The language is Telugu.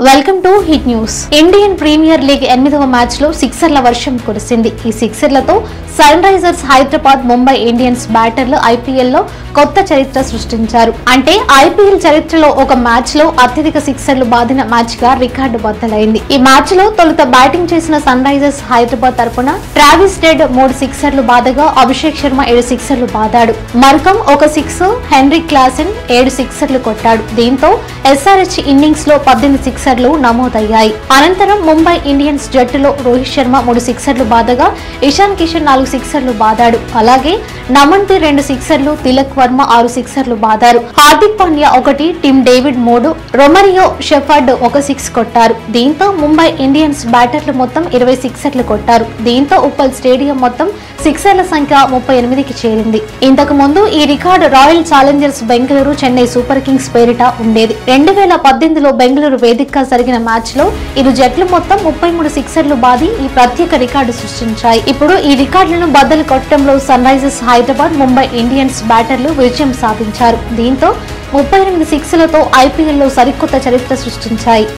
Welcome to hit news. Indian Premier League 8వ మ్యాచ్ లో సిక్సర్ల వర్షం కురిసింది. ఈ సిక్సర్లతో Sunrisers Hyderabad, Mumbai Indians బ్యాటర్లు ఐపీఎల్ లో కొత్త చరిత్ర సృష్టించారు. అంటే ఐపీఎల్ చరిత్రలో ఒక మ్యాచ్ లో అత్యధిక సిక్సర్లు బాదిన మ్యాచ్ గా రికార్డు బద్దలైంది. ఈ మ్యాచ్ లో తొలుత బ్యాటింగ్ చేసిన సన్ రైజర్స్ హైదరాబాద్ తరపున ట్రావిస్ హెడ్ 3 సిక్సర్లు బాదగా అభిషేక్ శర్మ 7 సిక్సర్లు బాదాడు. మర్కమ్ 1 సిక్స్, హెన్రీ క్లాసెన్ 7 సిక్సర్లు కొట్టాడు. దీంతో ఎస్ఆర్హెచ్ ఇన్నింగ్స్ లో 18 సిక్సర్లు నమోదయ్యాయి. అనంతరం ముంబై ఇండియన్స్ జట్టులో రోహిత్ శర్మ 3 సిక్సర్లు బాదగా ఇషాన్ కిషన్ 4 సిక్సర్లు బాదాడు. అలాగే నమన్పీర్ 2 సిక్సర్లు, తిలక్ వర్మ 6 సిక్సర్లు బాదారు. Hardik Pandya 1, Tim David 3, Romario Shepherd 1 six కొట్టారు. దీంతో ముంబై ఇండియన్స్ బ్యాటర్లు మొత్తం 20 సిక్సర్లు కొట్టారు. దీంతో ఉప్పల్ స్టేడియం మొత్తం సిక్సర్ల సంఖ్య 38కి చేరింది. ఇంతకు ముందు ఈ record royal Challengers Bengaluru, Chennai super Kings పేరిట ఉండేది. 2018లో బెంగళూరు వేదికగా జరిగిన మ్యాచ్ లో ఇరు జట్లు మొత్తం 33 సిక్సర్లు బాది ఈ ప్రత్యేక రికార్డు సృష్టించాయి. ఇప్పుడు ఈ రికార్డులను బద్దలు కొట్టడంలో Sunrisers Hyderabad, Mumbai Indians బ్యాటర్లు విజయం సాధించారు. దీంతో 38 సిక్స్లతో ఐపీఎల్ లో సరికొత్త చరిత్ర సృష్టించాయి.